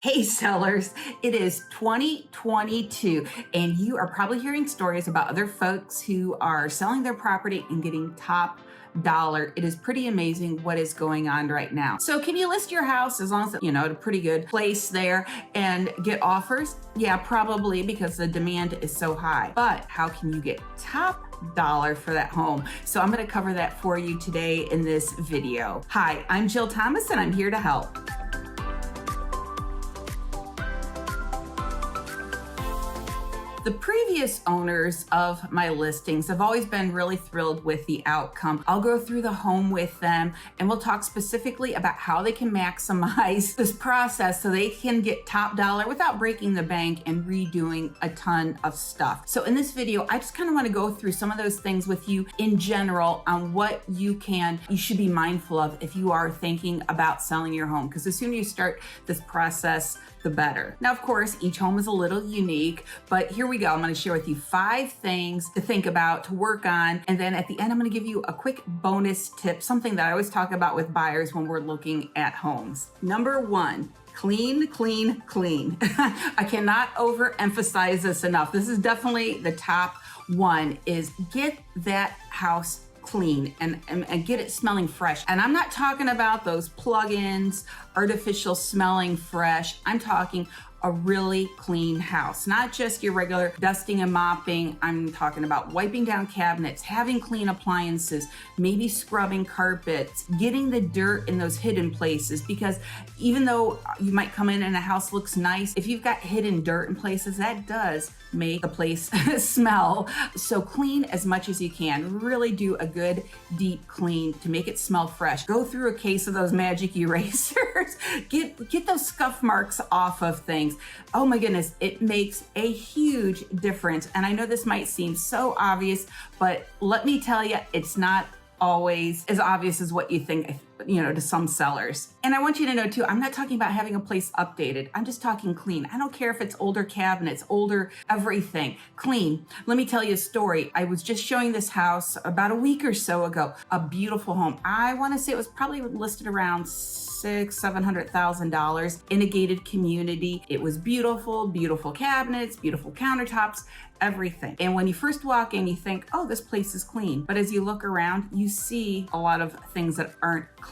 Hey sellers, it is 2022 and you are probably hearing stories about other folks who are selling their property and getting top dollar. It is pretty amazing what is going on right now. So can you list your house as long as at a pretty good place there and get offers? Yeah, probably, because the demand is so high. But how can you get top dollar for that home? So I'm going to cover that for you today in this video. Hi, I'm Jill Thomas and I'm here to help. The previous owners of my listings have always been really thrilled with the outcome. I'll go through the home with them and we'll talk specifically about how they can maximize this process so they can get top dollar without breaking the bank and redoing a ton of stuff. So in this video, I just kind of want to go through some of those things with you in general on what you should be mindful of if you are thinking about selling your home, because the sooner you start this process, the better. Now, of course, each home is a little unique, but here we go. I'm going to share with you 5 things to think about, to work on, and then at the end, I'm going to give you a quick bonus tip, something that I always talk about with buyers when we're looking at homes. Number 1, clean, clean, clean. I cannot overemphasize this enough. This is definitely the top one, is get that house clean and get it smelling fresh. And I'm not talking about those plug-ins, artificial smelling fresh. I'm talking a really clean house, not just your regular dusting and mopping. I'm talking about wiping down cabinets, having clean appliances, maybe scrubbing carpets, getting the dirt in those hidden places, because even though you might come in and a house looks nice, if you've got hidden dirt in places, that does make the place smell. So clean as much as you can. Really do a good deep clean to make it smell fresh. Go through a case of those magic erasers. Get those scuff marks off of things. Oh my goodness, it makes a huge difference. And I know this might seem so obvious, but let me tell you, it's not always as obvious as what you think, to some sellers. And I want you to know too, I'm not talking about having a place updated. I'm just talking clean. I don't care if it's older cabinets, older everything, clean. Let me tell you a story. I was just showing this house about a week or so ago, a beautiful home. I want to say it was probably listed around $700,000 in a gated community. It was beautiful, beautiful cabinets, beautiful countertops, everything. And when you first walk in, you think, oh, this place is clean. But as you look around, you see a lot of things that aren't clean.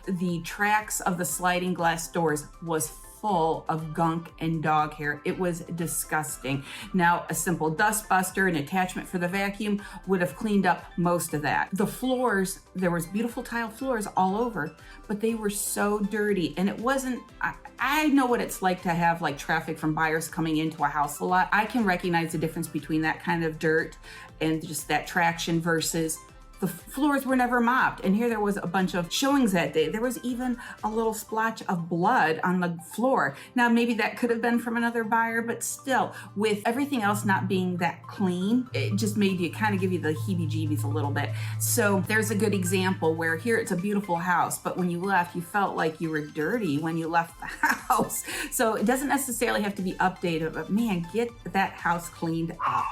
The tracks of the sliding glass doors was full of gunk and dog hair. It was disgusting. Now, a simple dust buster, an attachment for the vacuum would have cleaned up most of that. The floors, there was beautiful tile floors all over, but they were so dirty. And it wasn't, I know what it's like to have like traffic from buyers coming into a house a lot. I can recognize the difference between that kind of dirt and just that traction versus the floors were never mopped. And here there was a bunch of showings that day. There was even a little splotch of blood on the floor. Now, maybe that could have been from another buyer, but still, with everything else not being that clean, it just made you kind of give you the heebie-jeebies a little bit. So there's a good example where here it's a beautiful house, but when you left, you felt like you were dirty when you left the house. So it doesn't necessarily have to be updated, but man, get that house cleaned up.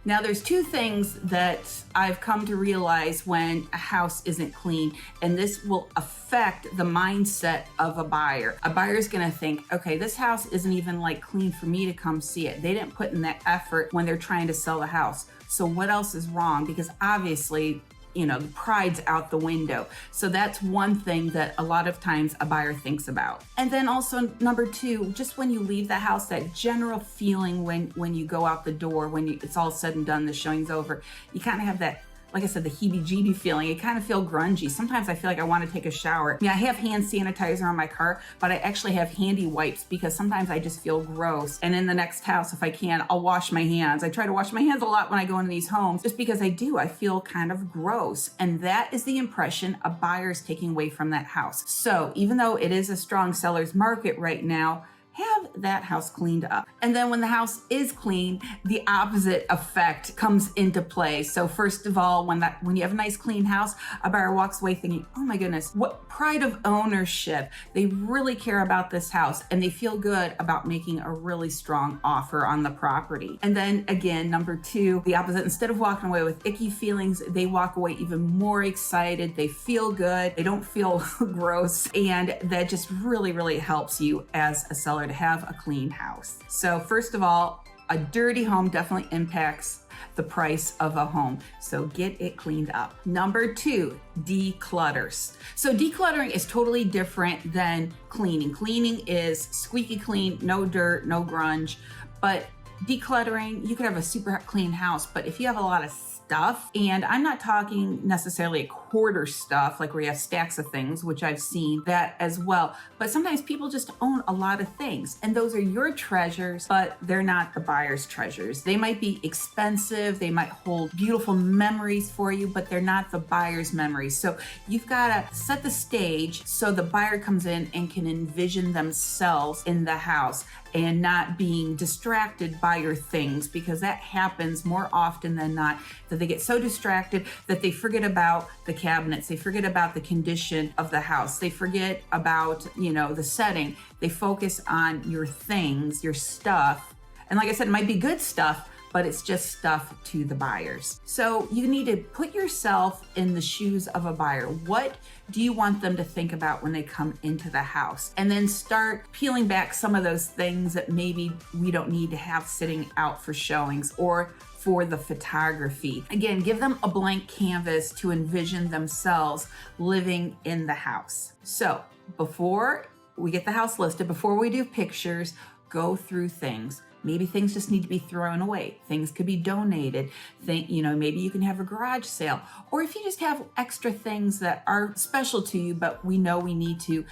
Now, there's 2 things that I've come to realize when a house isn't clean, and this will affect the mindset of a buyer. A buyer's gonna think, okay, this house isn't even like clean for me to come see it. They didn't put in that effort when they're trying to sell the house. So what else is wrong? Because obviously, the pride's out the window. So that's one thing that a lot of times a buyer thinks about. And then also number 2, just when you leave the house, that general feeling when you go out the door, it's all said and done, the showing's over, you kind of have that, like I said, the heebie-jeebie feeling. You kind of feel grungy. Sometimes I feel like I want to take a shower. I have hand sanitizer on my car, but I actually have handy wipes because sometimes I just feel gross. And in the next house, if I can, I'll wash my hands. I try to wash my hands a lot when I go into these homes just because I feel kind of gross. And that is the impression a buyer's taking away from that house. So even though it is a strong seller's market right now, have that house cleaned up. And then when the house is clean, the opposite effect comes into play. So first of all, when you have a nice clean house, a buyer walks away thinking, oh my goodness, what pride of ownership. They really care about this house and they feel good about making a really strong offer on the property. And then again, number two, the opposite. Instead of walking away with icky feelings, they walk away even more excited. They feel good. They don't feel gross. And that just really, really helps you as a seller to have a clean house. So first of all, a dirty home definitely impacts the price of a home. So get it cleaned up. Number two, declutters. So decluttering is totally different than cleaning. Cleaning is squeaky clean, no dirt, no grunge. But decluttering, you could have a super clean house, but if you have a lot of stuff, and I'm not talking necessarily a hoarder stuff, like where you have stacks of things, which I've seen that as well. But sometimes people just own a lot of things, and those are your treasures, but they're not the buyer's treasures. They might be expensive, they might hold beautiful memories for you, but they're not the buyer's memories. So you've got to set the stage so the buyer comes in and can envision themselves in the house and not being distracted by your things, because that happens more often than not, that they get so distracted that they forget about the cabinets, they forget about the condition of the house, they forget about, the setting. They focus on your things, your stuff. And like I said, it might be good stuff, but it's just stuff to the buyers. So you need to put yourself in the shoes of a buyer. What do you want them to think about when they come into the house? And then start peeling back some of those things that maybe we don't need to have sitting out for showings or for the photography. Again, give them a blank canvas to envision themselves living in the house. So before we get the house listed, before we do pictures, go through things. Maybe things just need to be thrown away. Things could be donated. Maybe you can have a garage sale. Or if you just have extra things that are special to you, but we know we need to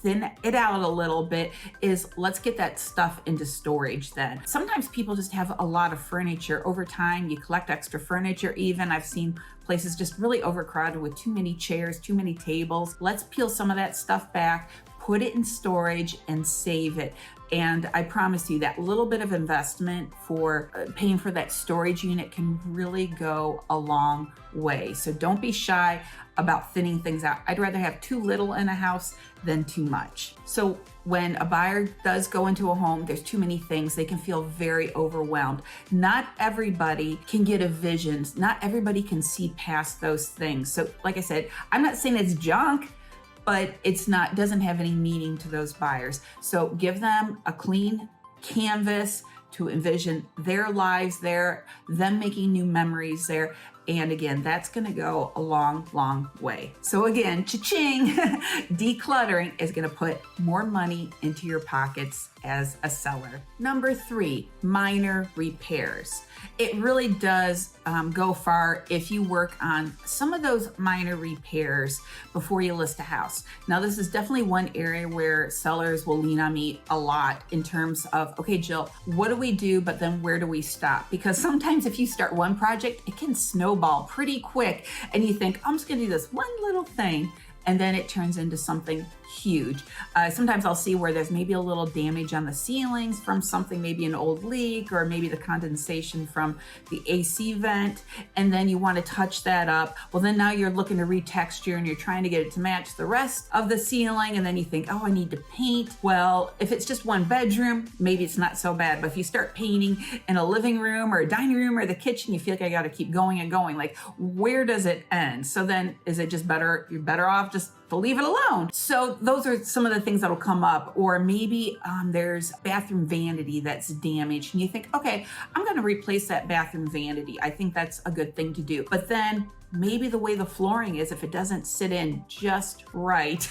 thin it out a little bit, is let's get that stuff into storage then. Sometimes people just have a lot of furniture. Over time, you collect extra furniture even. I've seen places just really overcrowded with too many chairs, too many tables. Let's peel some of that stuff back, put it in storage and save it. And I promise you that little bit of investment for paying for that storage unit can really go a long way. So don't be shy about thinning things out. I'd rather have too little in a house than too much. So when a buyer does go into a home, there's too many things, they can feel very overwhelmed. Not everybody can get a vision. Not everybody can see past those things. So like I said, I'm not saying it's junk, but doesn't have any meaning to those buyers. So give them a clean canvas to envision their lives there, them making new memories there. And again, that's gonna go a long, long way. So again, cha-ching, decluttering is gonna put more money into your pockets as a seller. Number three, minor repairs. It really does go far if you work on some of those minor repairs before you list a house. Now, this is definitely one area where sellers will lean on me a lot in terms of, okay, Jill, what do we do, but then where do we stop? Because sometimes if you start one project, it can snowball pretty quick and you think, I'm just gonna do this one little thing, and then it turns into something huge. Sometimes I'll see where there's maybe a little damage on the ceilings from something, maybe an old leak, or maybe the condensation from the AC vent, and then you want to touch that up. Well, then now you're looking to retexture and you're trying to get it to match the rest of the ceiling, and then you think, oh, I need to paint. Well, if it's just one bedroom, maybe it's not so bad, but if you start painting in a living room or a dining room or the kitchen, you feel like I got to keep going and going. Like, where does it end? So then is it just you're better off just to leave it alone? So those are some of the things that'll come up. Or maybe there's bathroom vanity that's damaged and you think, okay, I'm going to replace that bathroom vanity. I think that's a good thing to do. But then maybe the way the flooring is, if it doesn't sit in just right,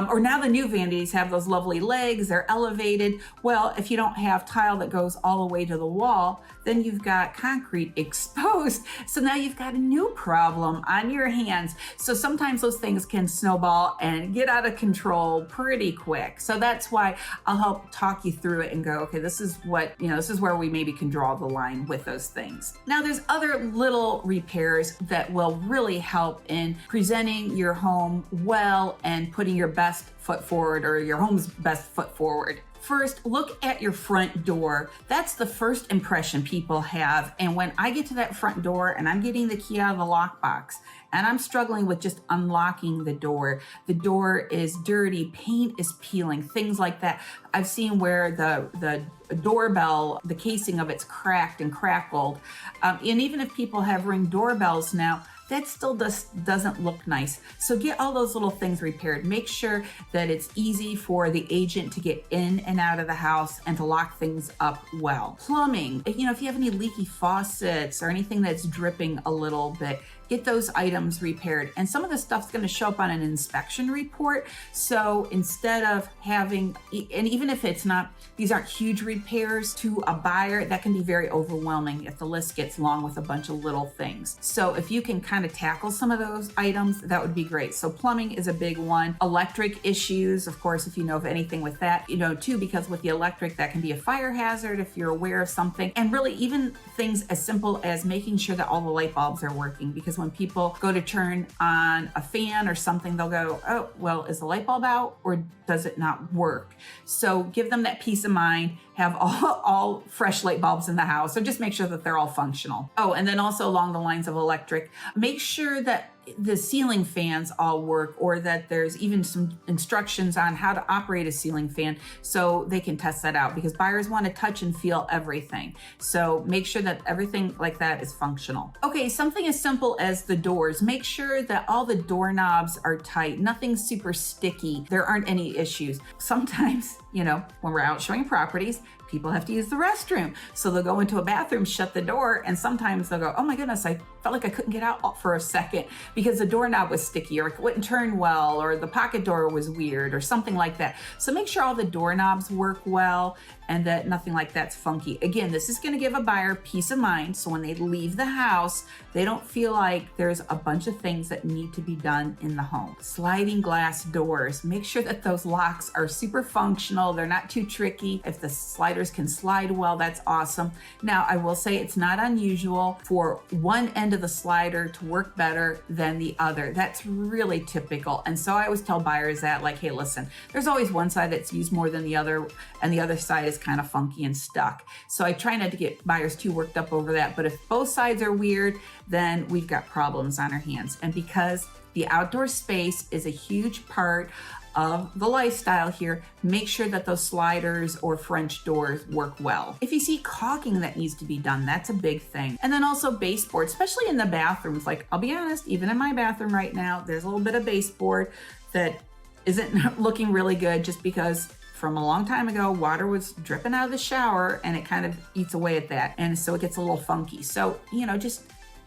or now the new vanities have those lovely legs, they're elevated. Well, if you don't have tile that goes all the way to the wall, then you've got concrete exposed. So now you've got a new problem on your hands. So sometimes those things can snowball and get out of control pretty quick. So that's why I'll help talk you through it and go, okay, this is where we maybe can draw the line with those things. Now there's other little repairs that will really help in presenting your home well and putting your best best foot forward or your home's best foot forward. First, look at your front door. That's the first impression people have. And when I get to that front door and I'm getting the key out of the lockbox and I'm struggling with just unlocking the door is dirty, paint is peeling, things like that. I've seen where the doorbell, the casing of it's cracked and crackled. And even if people have Ring doorbells now, that still doesn't look nice. So get all those little things repaired. Make sure that it's easy for the agent to get in and out of the house and to lock things up well. Plumbing, if you have any leaky faucets or anything that's dripping a little bit, get those items repaired. And some of the stuff's going to show up on an inspection report. So instead of having, and even if it's not, these aren't huge repairs to a buyer, that can be very overwhelming if the list gets long with a bunch of little things. So if you can kind of tackle some of those items, that would be great. So plumbing is a big one. Electric issues, of course, if you know of anything with that, too, because with the electric, that can be a fire hazard if you're aware of something. And really even things as simple as making sure that all the light bulbs are working, because when people go to turn on a fan or something, they'll go, oh, well, is the light bulb out or does it not work? So give them that peace of mind, have all fresh light bulbs in the house. So just make sure that they're all functional. Oh, and then also along the lines of electric, make sure that the ceiling fans all work, or that there's even some instructions on how to operate a ceiling fan so they can test that out, because buyers want to touch and feel everything. So make sure that everything like that is functional. Okay, something as simple as the doors. Make sure that all the doorknobs are tight, nothing super sticky. There aren't any issues. Sometimes, when we're out showing properties, people have to use the restroom. So they'll go into a bathroom, shut the door, and sometimes they'll go, oh my goodness, I felt like I couldn't get out for a second because the doorknob was sticky, or it wouldn't turn well, or the pocket door was weird, or something like that. So make sure all the doorknobs work well and that nothing like that's funky. Again, this is going to give a buyer peace of mind, so when they leave the house, they don't feel like there's a bunch of things that need to be done in the home. Sliding glass doors. Make sure that those locks are super functional. They're not too tricky. If the sliders can slide well, that's awesome. Now, I will say it's not unusual for one end of the slider to work better than the other. That's really typical. And so I always tell buyers that, like, hey, listen, there's always one side that's used more than the other, and the other side is kind of funky and stuck. So I try not to get buyers too worked up over that. But if both sides are weird, then we've got problems on our hands. And because the outdoor space is a huge part of the lifestyle here, make sure that those sliders or French doors work well. If you see caulking that needs to be done, that's a big thing. And then also baseboard, especially in the bathrooms. Like, I'll be honest, even in my bathroom right now, there's a little bit of baseboard that isn't looking really good, just because from a long time ago, water was dripping out of the shower and it kind of eats away at that. And so it gets a little funky. So, just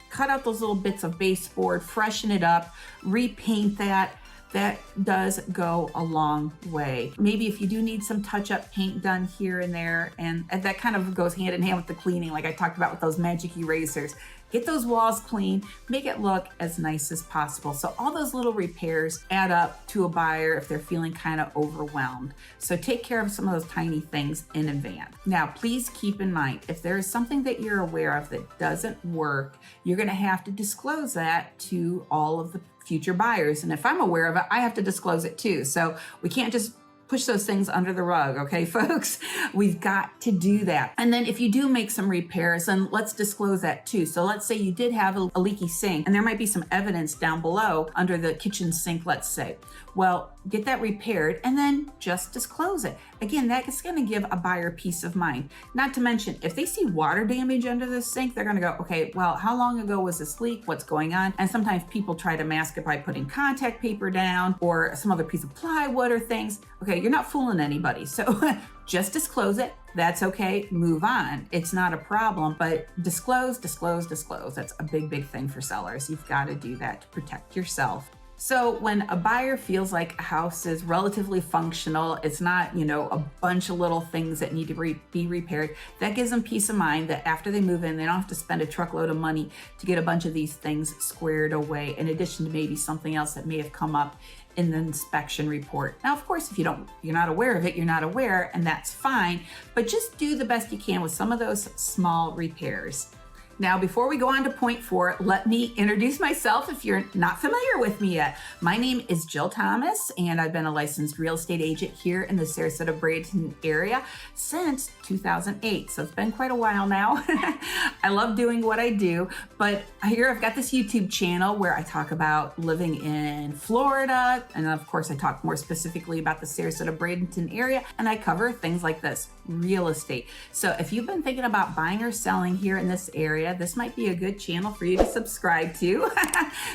cut out those little bits of baseboard, freshen it up, repaint that. That does go a long way. Maybe if you do need some touch-up paint done here and there, and that kind of goes hand in hand with the cleaning, like I talked about with those magic erasers. Get those walls clean, make it look as nice as possible. So all those little repairs add up to a buyer if they're feeling kind of overwhelmed. So take care of some of those tiny things in advance. Now, please keep in mind, if there is something that you're aware of that doesn't work, you're going to have to disclose that to all of the future buyers. And if I'm aware of it, I have to disclose it too. So we can't just push those things under the rug, okay, folks? We've got to do that. And then if you do make some repairs, then let's disclose that too. So let's say you did have a leaky sink, and there might be some evidence down below under the kitchen sink, let's say. Well, get that repaired and then just disclose it. Again, that's going to give a buyer peace of mind. Not to mention, if they see water damage under the sink, they're going to go, okay, well, how long ago was this leak? What's going on? And sometimes people try to mask it by putting contact paper down or some other piece of plywood or things. Okay, you're not fooling anybody. So just disclose it. That's okay. Move on. It's not a problem, but disclose. That's a big, big thing for sellers. You've got to do that to protect yourself. So when a buyer feels like a house is relatively functional, it's not, a bunch of little things that need to be repaired, that gives them peace of mind that after they move in, they don't have to spend a truckload of money to get a bunch of these things squared away, in addition to maybe something else that may have come up in the inspection report. Now, of course, if you're not aware of it, you're not aware, and that's fine, but just do the best you can with some of those small repairs. Now, before we go on to point 4, let me introduce myself if you're not familiar with me yet. My name is Jill Thomas, and I've been a licensed real estate agent here in the Sarasota Bradenton area since 2008. So it's been quite a while now. I love doing what I do, but here I've got this YouTube channel where I talk about living in Florida. And of course, I talk more specifically about the Sarasota Bradenton area, and I cover things like this, real estate. So if you've been thinking about buying or selling here in this area, this might be a good channel for you to subscribe to.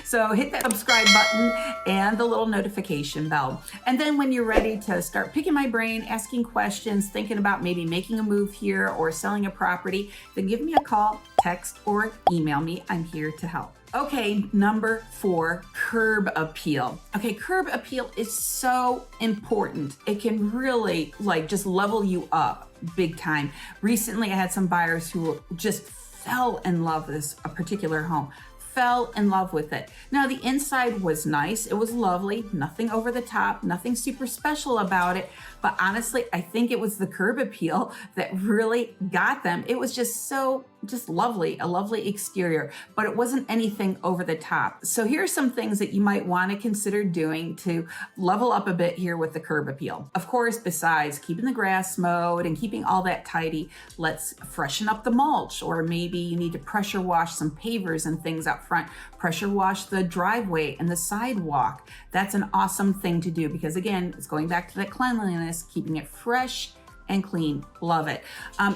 So hit that subscribe button and the little notification bell. And then when you're ready to start picking my brain, asking questions, thinking about maybe making a move here or selling a property, then give me a call, text, or email me. I'm here to help. Okay, number 4, curb appeal. Okay, curb appeal is so important. It can really just level you up big time. Recently, I had some buyers who just fell in love with a particular home. Fell in love with it. Now, the inside was nice. It was lovely. Nothing over the top, nothing super special about it. But honestly, I think it was the curb appeal that really got them. It was just lovely, a lovely exterior, but it wasn't anything over the top. So here are some things that you might want to consider doing to level up a bit here with the curb appeal. Of course, besides keeping the grass mowed and keeping all that tidy, let's freshen up the mulch, or maybe you need to pressure wash some pavers and things up front. Pressure wash the driveway and the sidewalk. That's an awesome thing to do because, again, it's going back to that cleanliness, keeping it fresh and clean. Love it.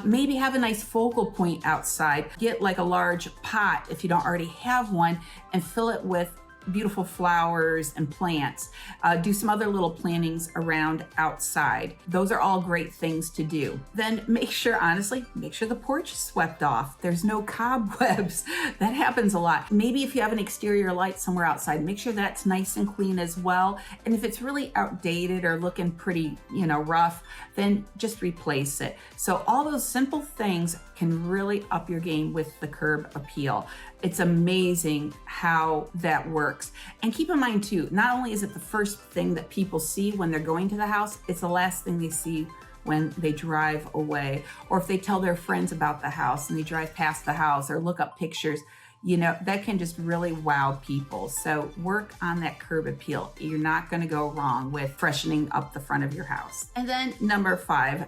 Maybe have a nice focal point outside. Get like a large pot if you don't already have one and fill it with beautiful flowers and plants. Do some other little plantings around outside. Those are all great things to do. Then make sure the porch is swept off. There's no cobwebs. That happens a lot. Maybe if you have an exterior light somewhere outside, make sure that's nice and clean as well. And if it's really outdated or looking pretty, rough, then just replace it. So all those simple things can really up your game with the curb appeal. It's amazing how that works. And keep in mind too, not only is it the first thing that people see when they're going to the house, it's the last thing they see when they drive away, or if they tell their friends about the house and they drive past the house or look up pictures, that can just really wow people. So work on that curb appeal. You're not going to go wrong with freshening up the front of your house. And then number 5,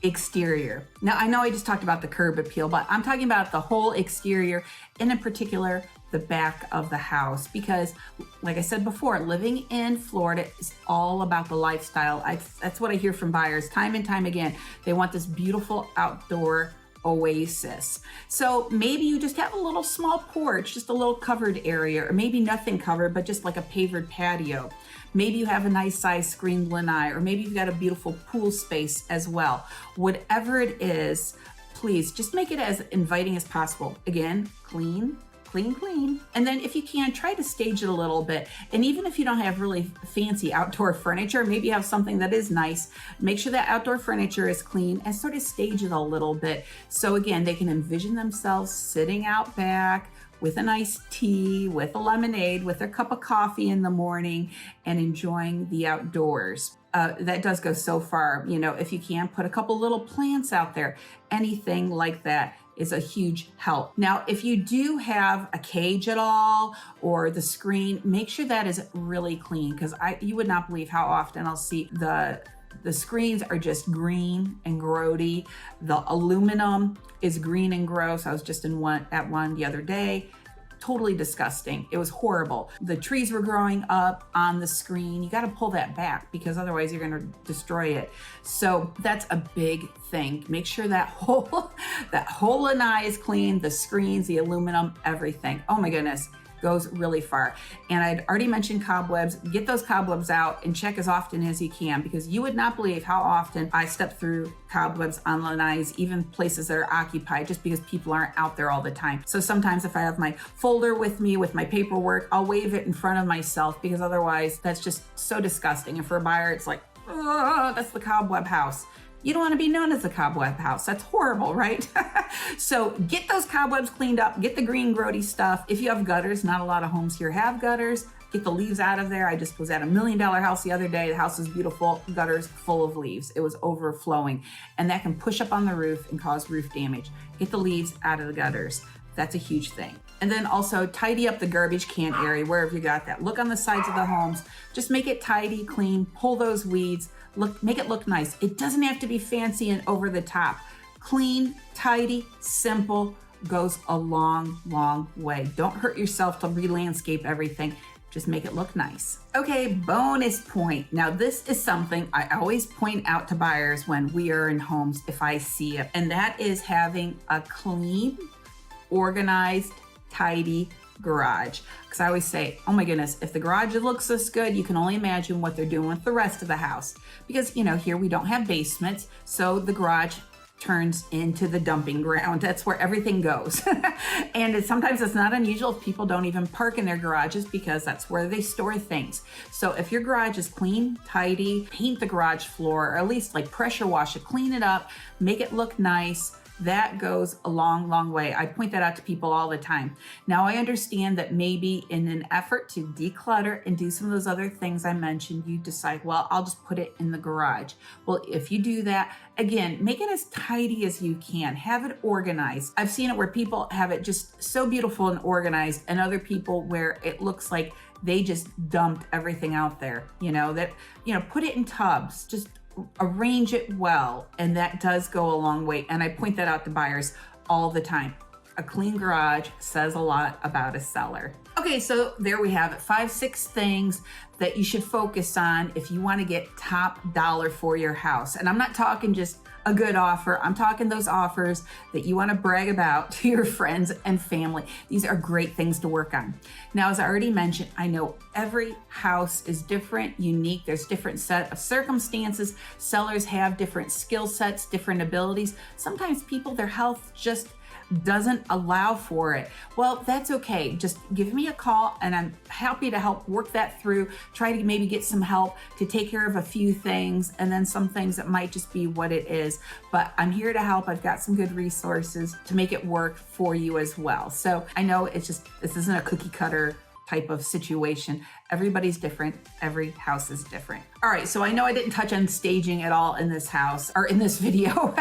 exterior. Now, I know I just talked about the curb appeal, but I'm talking about the whole exterior, and in particular, the back of the house, because like I said before, living in Florida is all about the lifestyle. That's what I hear from buyers time and time again. They want this beautiful outdoor oasis. So maybe you just have a little small porch, just a little covered area, or maybe nothing covered, but just like a pavered patio. Maybe you have a nice size screened lanai, or maybe you've got a beautiful pool space as well. Whatever it is, please just make it as inviting as possible. Again, clean. And then if you can, try to stage it a little bit. And even if you don't have really fancy outdoor furniture, maybe you have something that is nice, make sure that outdoor furniture is clean and sort of stage it a little bit. So again, they can envision themselves sitting out back with a nice tea, with a lemonade, with their cup of coffee in the morning, and enjoying the outdoors. That does go so far. If you can, put a couple little plants out there, anything like that is a huge help. Now, if you do have a cage at all or the screen, make sure that is really clean, because you would not believe how often I'll see the screens are just green and grody. The aluminum is green and gross. I was just at one the other day. Totally disgusting. It was horrible. The trees were growing up on the screen. You got to pull that back because otherwise you're going to destroy it. So that's a big thing. Make sure that whole lanai is clean, the screens, the aluminum, everything. Oh my goodness. Goes really far. And I'd already mentioned cobwebs. Get those cobwebs out and check as often as you can, because you would not believe how often I step through cobwebs on lanais, even places that are occupied, just because people aren't out there all the time. So sometimes if I have my folder with me with my paperwork, I'll wave it in front of myself, because otherwise that's just so disgusting. And for a buyer, it's like, oh, that's the cobweb house. You don't want to be known as a cobweb house. That's horrible, right? So get those cobwebs cleaned up, get the green grody stuff. If you have gutters, not a lot of homes here have gutters, get the leaves out of there. I just was at $1 million house the other day. The house was beautiful, gutters full of leaves. It was overflowing, and that can push up on the roof and cause roof damage. Get the leaves out of the gutters. That's a huge thing. And then also tidy up the garbage can area wherever you got that. Look on the sides of the homes. Just make it tidy, clean, pull those weeds, make it look nice. It doesn't have to be fancy and over the top. Clean, tidy, simple goes a long, long way. Don't hurt yourself to re-landscape everything. Just make it look nice. Okay, bonus point. Now this is something I always point out to buyers when we are in homes if I see it, and that is having a clean, organized, tidy garage. Because I always say, oh my goodness, if the garage looks this good, you can only imagine what they're doing with the rest of the house. Because, you know, here we don't have basements, so the garage turns into the dumping ground. That's where everything goes. And sometimes it's not unusual if people don't even park in their garages because that's where they store things. So if your garage is clean, tidy, paint the garage floor, or at least like pressure wash it, clean it up, make it look nice. That goes a long, long way. I point that out to people all the time. Now, I understand that maybe in an effort to declutter and do some of those other things I mentioned, you decide, well, I'll just put it in the garage. Well, if you do that, again, make it as tidy as you can. Have it organized. I've seen it where people have it just so beautiful and organized, and other people where it looks like they just dumped everything out there, put it in tubs, just arrange it well, and that does go a long way. And I point that out to buyers all the time. A clean garage says a lot about a seller. Okay, so there we have it. 5-6 things that you should focus on if you want to get top dollar for your house. And I'm not talking just a good offer. I'm talking those offers that you want to brag about to your friends and family. These are great things to work on. Now, as I already mentioned, I know every house is different, unique. There's different set of circumstances. Sellers have different skill sets, different abilities. Sometimes people, their health just doesn't allow for it. Well, that's okay. Just give me a call and I'm happy to help work that through. Try to maybe get some help to take care of a few things, and then some things that might just be what it is. But I'm here to help. I've got some good resources to make it work for you as well. So I know this isn't a cookie cutter type of situation. Everybody's different. Every house is different. All right, so I know I didn't touch on staging at all in this house or in this video,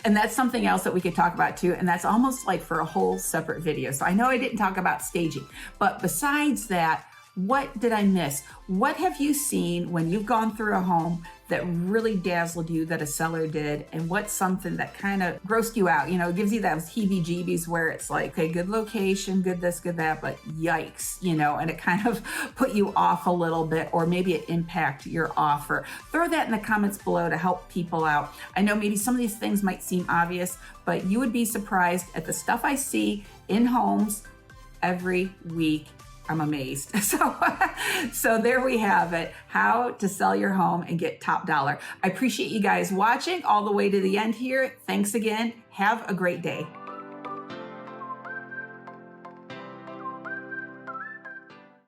and that's something else that we could talk about too, and that's almost like for a whole separate video. So I know I didn't talk about staging, but besides that, what did I miss? What have you seen when you've gone through a home that really dazzled you that a seller did? And what's something that kind of grossed you out? It gives you those heebie-jeebies where it's like, okay, good location, good this, good that, but yikes, and it kind of put you off a little bit, or maybe it impacted your offer. Throw that in the comments below to help people out. I know maybe some of these things might seem obvious, but you would be surprised at the stuff I see in homes every week. I'm amazed. So there we have it. How to sell your home and get top dollar. I appreciate you guys watching all the way to the end here. Thanks again. Have a great day.